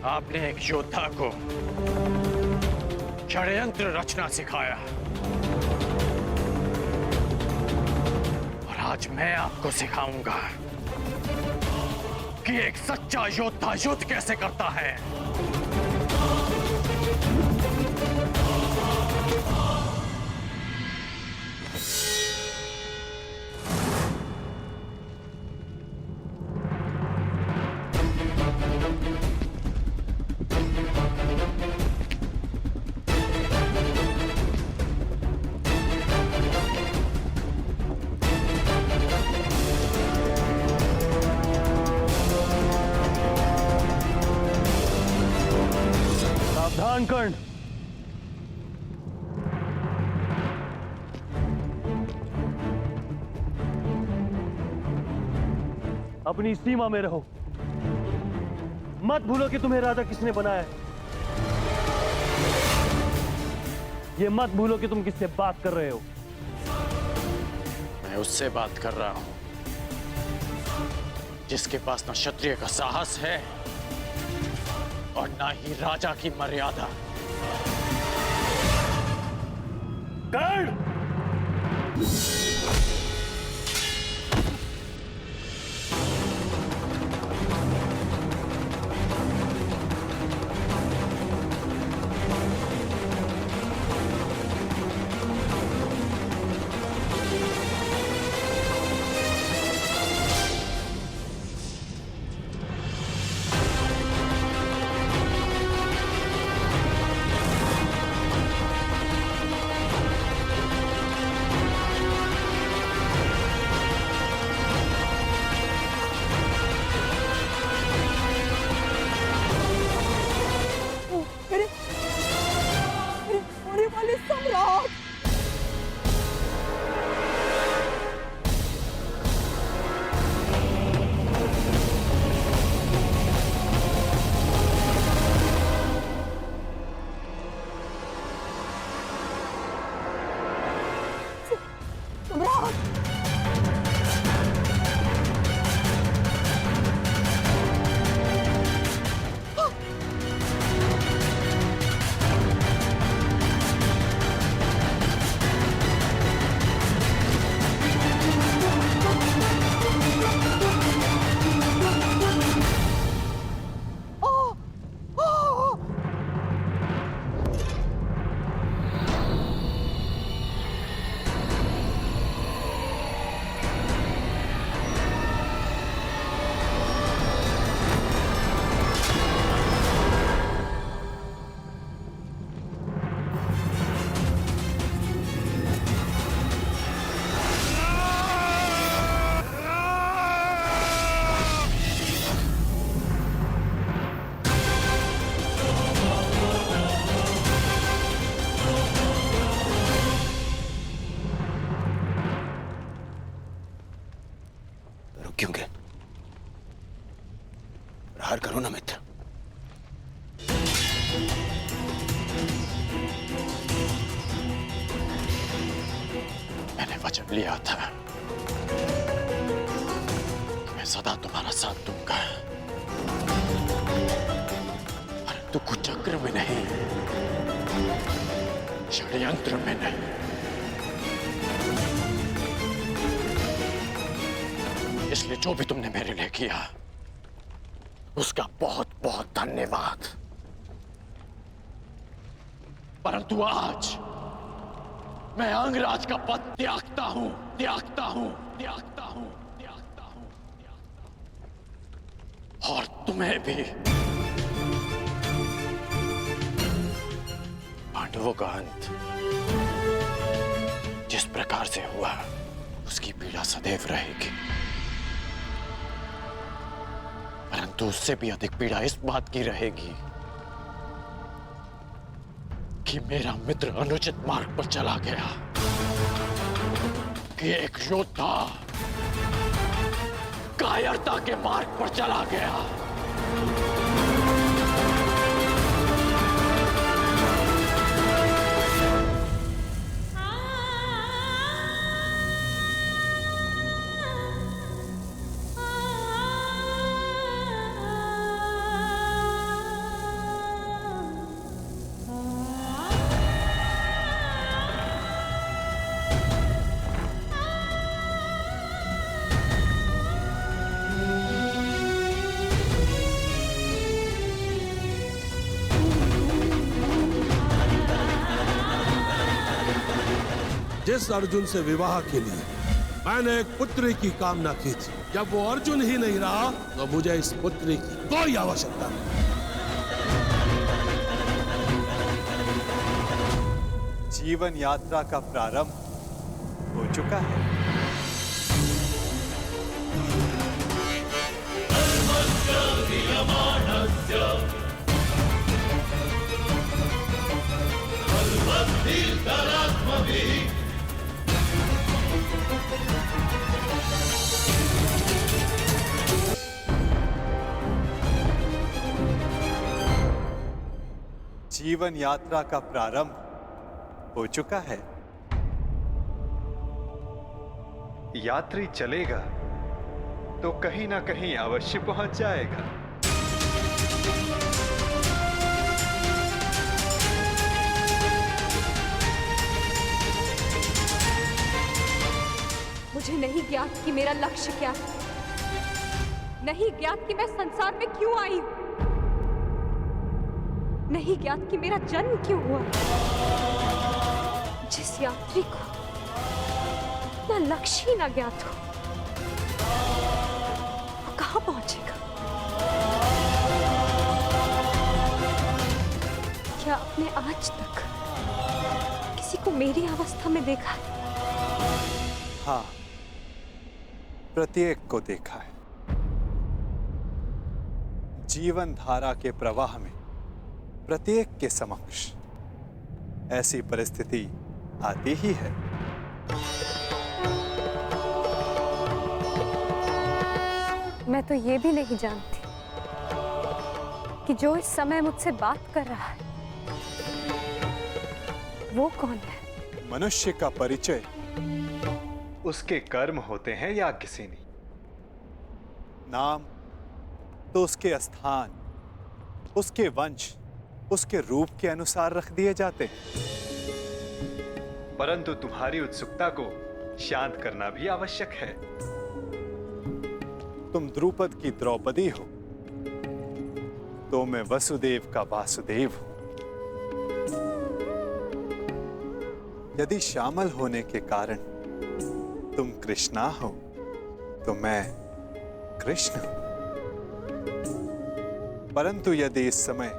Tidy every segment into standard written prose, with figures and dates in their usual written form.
आपने एक योद्धा को षड्यंत्र रचना सिखाया और आज मैं आपको सिखाऊंगा कि एक सच्चा योद्धा युद्ध कैसे करता है। सावधान कर्ण। अपनी सीमा में रहो। मत भूलो कि तुम्हें राजा किसने बनाया है। ये मत भूलो कि तुम किससे बात कर रहे हो। मैं उससे बात कर रहा हूं जिसके पास न क्षत्रिय का साहस है और ना ही राजा की मर्यादा। कर्ण! क्योंकि प्रहार करो ना मित्र। मैंने वचन लिया था कि मैं सदा तुम्हारा साथ दूंगा, परंतु कुचक्र में नहीं, षड्यंत्र में नहीं। इसलिए जो भी तुमने मेरे लिए किया उसका बहुत बहुत धन्यवाद। परंतु आज मैं अंगराज का पद त्यागता हूं, त्यागता हूं, त्यागता हूं, त्यागता हूं, त्यागता हूं। और तुम्हें भी। पांडवों का अंत जिस प्रकार से हुआ उसकी पीड़ा सदैव रहेगी, परंतु उससे भी अधिक पीड़ा इस बात की रहेगी कि मेरा मित्र अनुचित मार्ग पर चला गया, कि एक योद्धा कायरता के मार्ग पर चला गया। जिस अर्जुन से विवाह के लिए मैंने एक पुत्री की कामना की थी, जब वो अर्जुन ही नहीं रहा तो मुझे इस पुत्री की कोई आवश्यकता नहीं। जीवन यात्रा का प्रारंभ हो चुका है। जीवन यात्रा का प्रारंभ हो चुका है। यात्री चलेगा तो कहीं ना कहीं अवश्य पहुंच जाएगा। मुझे नहीं ज्ञात कि मेरा लक्ष्य क्या है, नहीं ज्ञात कि मैं संसार में क्यों आई हूं, नहीं ज्ञात कि मेरा जन्म क्यों हुआ। जिस यात्री को अपना लक्ष्य ही ना ज्ञात हो, वो कहां पहुंचेगा? क्या आपने आज तक किसी को मेरी अवस्था में देखा है? हाँ, प्रत्येक को देखा है। जीवन धारा के प्रवाह में प्रत्येक के समक्ष ऐसी परिस्थिति आती ही है। मैं तो ये भी नहीं जानती कि जो इस समय मुझसे बात कर रहा है वो कौन है। मनुष्य का परिचय उसके कर्म होते हैं या किसी नहीं। नाम तो उसके स्थान, उसके वंश, उसके रूप के अनुसार रख दिए जाते हैं। परंतु तुम्हारी उत्सुकता को शांत करना भी आवश्यक है। तुम द्रुपद की द्रौपदी हो तो मैं वसुदेव का वासुदेव हूं। यदि श्यामल होने के कारण तुम कृष्णा हो तो मैं कृष्ण हूं। परंतु यदि इस समय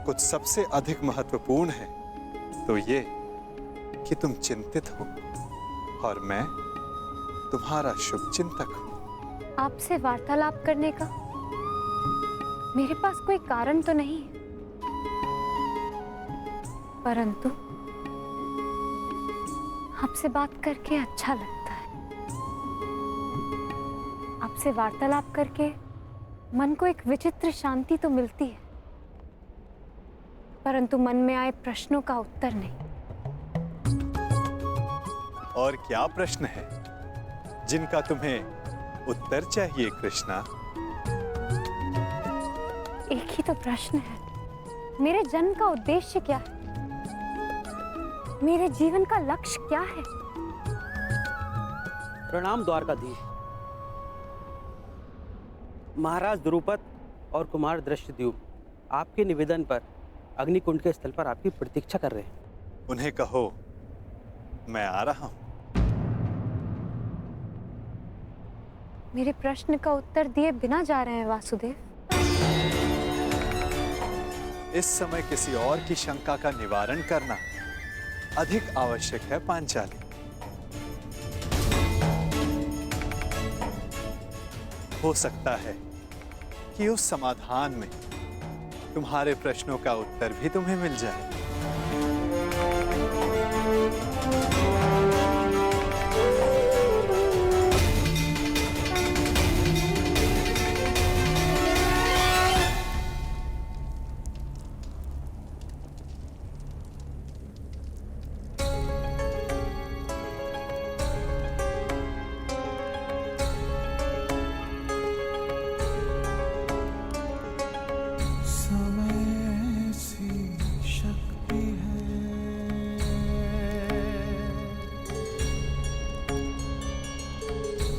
कुछ सबसे अधिक महत्वपूर्ण है तो ये कि तुम चिंतित हो और मैं तुम्हारा शुभ चिंतक हूं। आपसे वार्तालाप करने का मेरे पास कोई कारण तो नहीं है, परंतु आपसे बात करके अच्छा लगता है। आपसे वार्तालाप करके मन को एक विचित्र शांति तो मिलती है, परंतु मन में आए प्रश्नों का उत्तर नहीं। और क्या प्रश्न है जिनका तुम्हें उत्तर चाहिए कृष्णा? एक ही तो प्रश्न है, मेरे जन्म का उद्देश्य क्या है, मेरे जीवन का लक्ष्य क्या है? प्रणाम द्वारकाधीश। महाराज द्रुपद और कुमार दृष्टद्युम्न आपके निवेदन पर अग्निकुंड के स्थल पर आपकी प्रतीक्षा कर रहे हैं। उन्हें कहो मैं आ रहा हूं। मेरे प्रश्न का उत्तर दिए बिना जा रहे हैं वासुदेव। इस समय किसी और की शंका का निवारण करना अधिक आवश्यक है पांचाली। हो सकता है कि उस समाधान में तुम्हारे प्रश्नों का उत्तर भी तुम्हें मिल जाए।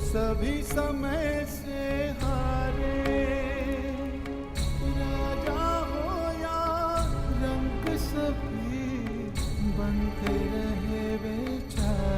सभी समय से हारे, राजा हो या रंग सभी बनते रहे बेचारे।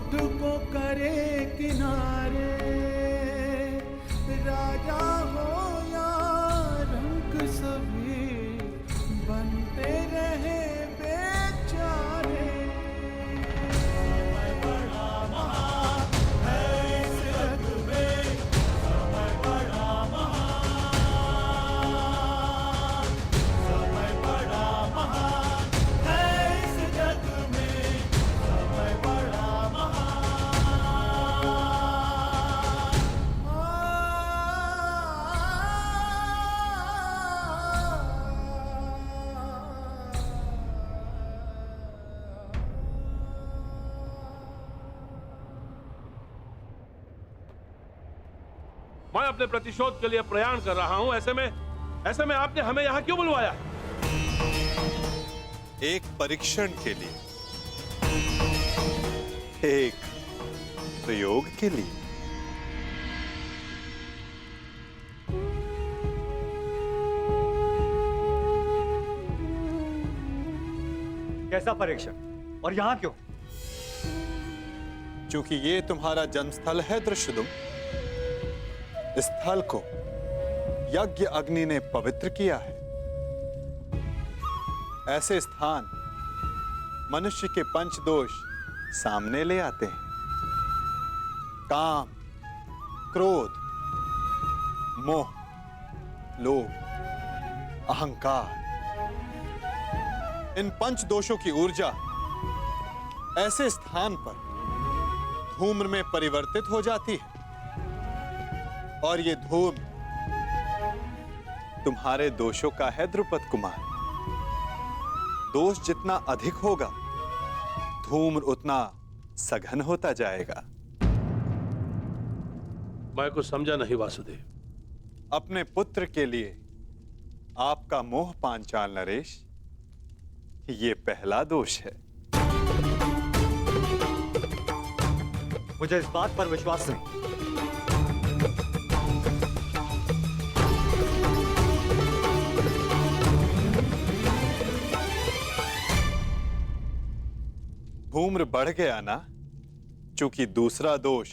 होठ को करे किनारे, राजा हो या रंग सभी बनते रहे बेचारे। समय बड़ा महान है इस जग में, समय बड़ा महान, समय बड़ा महान है इस जग में, समय बड़ा मैं अपने प्रतिशोध के लिए प्रयाण कर रहा हूं। ऐसे में आपने हमें यहां क्यों बुलवाया? एक परीक्षण के लिए, एक प्रयोग के लिए। कैसा परीक्षण और यहां क्यों? क्योंकि ये तुम्हारा जन्मस्थल है दृश्यदुम। इस स्थल को यज्ञ अग्नि ने पवित्र किया है। ऐसे स्थान मनुष्य के पंच दोष सामने ले आते हैं। काम, क्रोध, मोह, लोभ, अहंकार। इन पंच दोषों की ऊर्जा ऐसे स्थान पर धूम्र में परिवर्तित हो जाती है, और ये धूम्र तुम्हारे दोषों का है द्रुपद कुमार। दोष जितना अधिक होगा, धूम्र उतना सघन होता जाएगा। मैं कुछ समझा नहीं वासुदेव। अपने पुत्र के लिए आपका मोह पांचाल नरेश, ये पहला दोष है। मुझे इस बात पर विश्वास नहीं। धूम्र बढ़ गया ना, चूंकि दूसरा दोष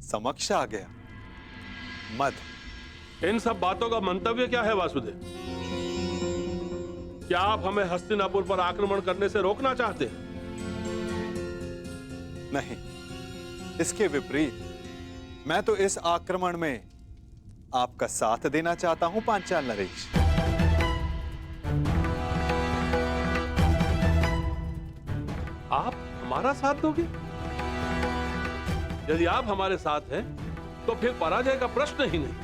समक्ष आ गया, मद। इन सब बातों का मंतव्य क्या है वासुदेव? क्या आप हमें हस्तिनापुर पर आक्रमण करने से रोकना चाहते हैं? नहीं, इसके विपरीत मैं तो इस आक्रमण में आपका साथ देना चाहता हूं पांचाल नरेश। आप हमारा साथ दोगे? यदि आप हमारे साथ हैं, तो फिर पराजय का प्रश्न ही नहीं।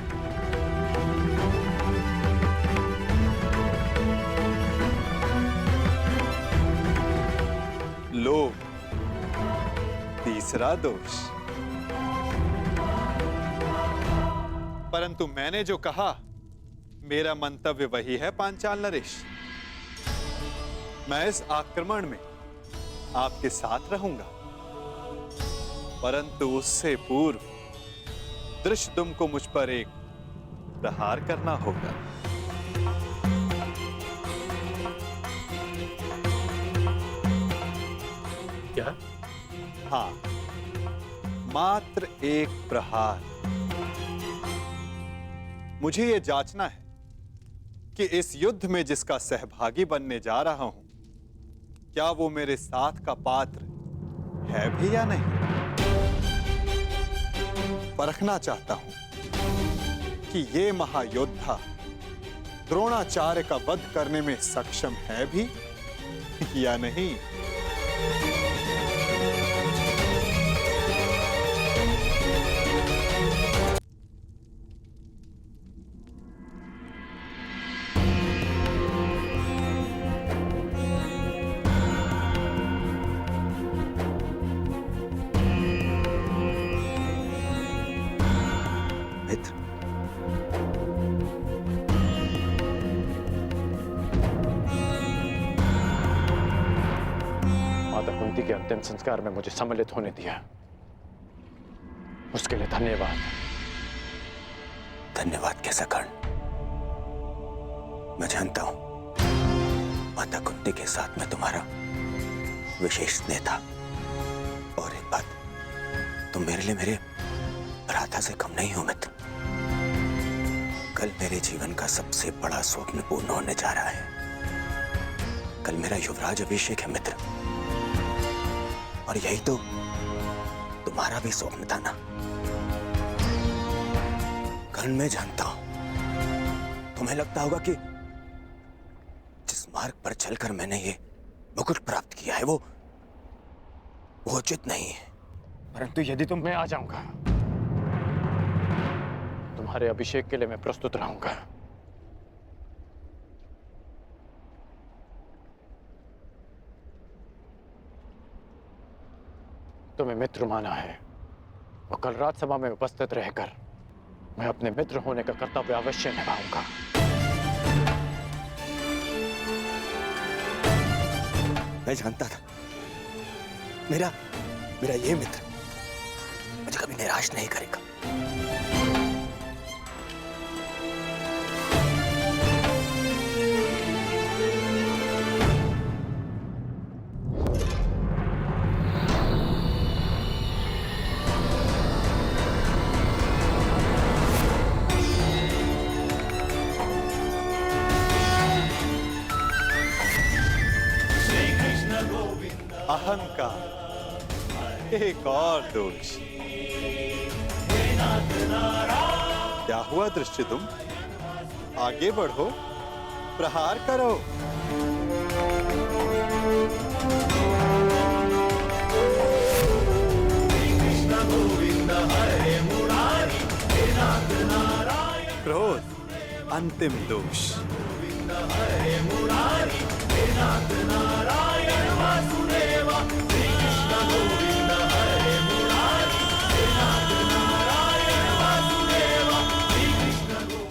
लोभ, तीसरा दोष। परंतु मैंने जो कहा, मेरा मंतव्य वही है पांचाल नरेश। मैं इस आक्रमण में आपके साथ रहूंगा, परंतु उससे पूर्व दृश्यदुम को मुझ पर एक प्रहार करना होगा। क्या? हाँ, मात्र एक प्रहार। मुझे यह जांचना है कि इस युद्ध में जिसका सहभागी बनने जा रहा हूं, क्या वो मेरे साथ का पात्र है भी या नहीं। परखना चाहता हूं कि ये महायोद्धा द्रोणाचार्य का वध करने में सक्षम है भी या नहीं। के अंतिम संस्कार में मुझे सम्मिलित होने दिया, उसके लिए धन्यवाद। धन्यवाद कैसा कर्ण? मैं जानता हूं माता कुंती के साथ मैं तुम्हारा विशेष स्नेह था। और एक बात, तुम मेरे लिए मेरे भ्राता से कम नहीं हो मित्र। कल मेरे जीवन का सबसे बड़ा स्वप्न पूर्ण होने जा रहा है। कल मेरा युवराज अभिषेक है मित्र, और यही तो तुम्हारा भी स्वप्न था ना। कर्ण, मैं जानता हूं तुम्हें लगता होगा कि जिस मार्ग पर चलकर मैंने ये मुकुट प्राप्त किया है वो उचित नहीं है। परंतु यदि तुम, मैं आ जाऊंगा। तुम्हारे अभिषेक के लिए मैं प्रस्तुत रहूंगा। तुम्हें मित्र माना है और कल राजसभा में उपस्थित रहकर मैं अपने मित्र होने का कर्तव्य अवश्य निभाऊंगा। मैं जानता था मेरा ये मित्र मुझे कभी निराश नहीं करेगा। अहंकार एक और दोष। क्या हुआ दृष्टिदुम? आगे बढ़ो, प्रहार करो। क्रोध अंतिम दोष।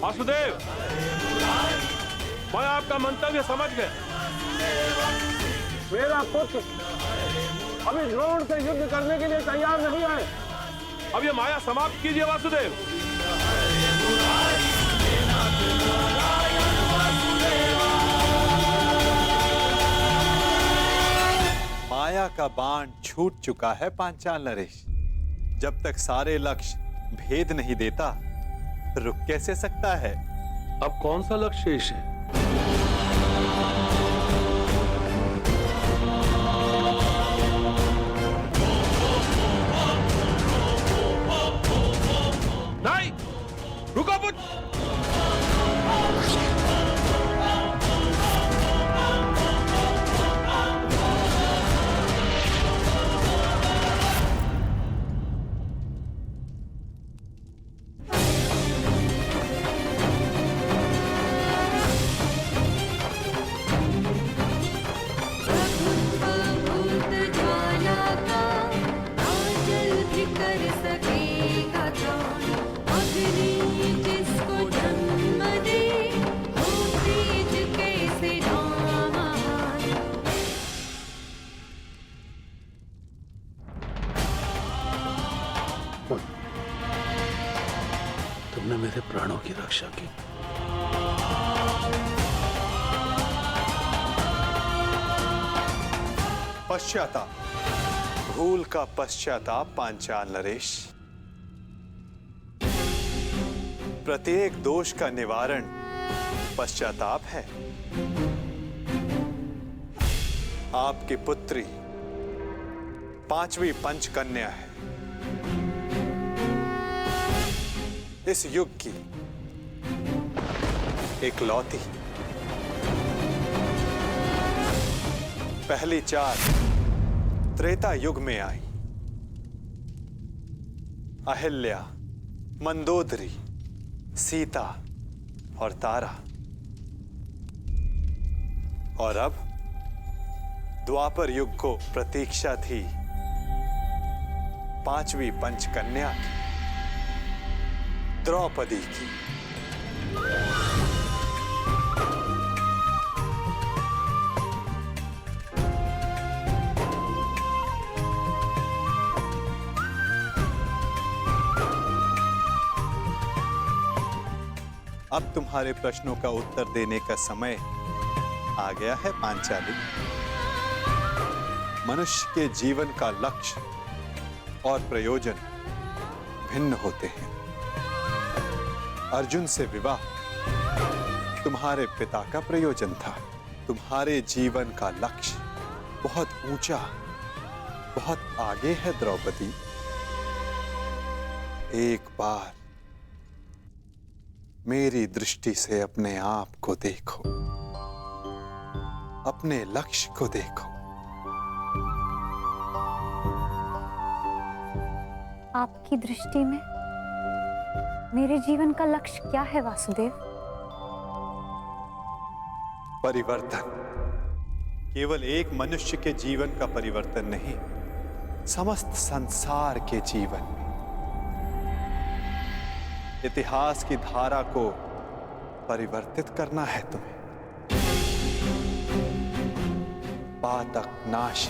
वासुदेव, मैं आपका मंतव्य समझ गया। मेरा पुत्र अभी द्रोण से युद्ध करने के लिए तैयार नहीं है। अब ये माया समाप्त कीजिए वासुदेव। माया का बाण छूट चुका है पांचाल नरेश। जब तक सारे लक्ष्य भेद नहीं देता रुक कैसे सकता है? अब कौन सा लक्ष्य शेष है? नहीं, रुको पुत्र। तुमने मेरे प्राणों की रक्षा की। पश्चाताप, भूल का पश्चाताप पांचाल नरेश। प्रत्येक दोष का निवारण पश्चाताप है। आपकी पुत्री पांचवी पंचकन्या है। इस युग की इकलौती। पहली चार त्रेता युग में आई। अहिल्या, मंदोदरी, सीता और तारा। और अब द्वापर युग को प्रतीक्षा थी पांचवी पंचकन्या की, द्रौपदी की। अब तुम्हारे प्रश्नों का उत्तर देने का समय आ गया है पांचाली। मनुष्य के जीवन का लक्ष्य और प्रयोजन भिन्न होते हैं। अर्जुन से विवाह तुम्हारे पिता का प्रयोजन था। तुम्हारे जीवन का लक्ष्य बहुत ऊंचा, बहुत आगे है द्रौपदी। एक बार मेरी दृष्टि से अपने आप को देखो, अपने लक्ष्य को देखो। आपकी दृष्टि में मेरे जीवन का लक्ष्य क्या है वासुदेव? परिवर्तन। केवल एक मनुष्य के जीवन का परिवर्तन नहीं, समस्त संसार के जीवन में। इतिहास की धारा को परिवर्तित करना है तुम्हें। पातक नाश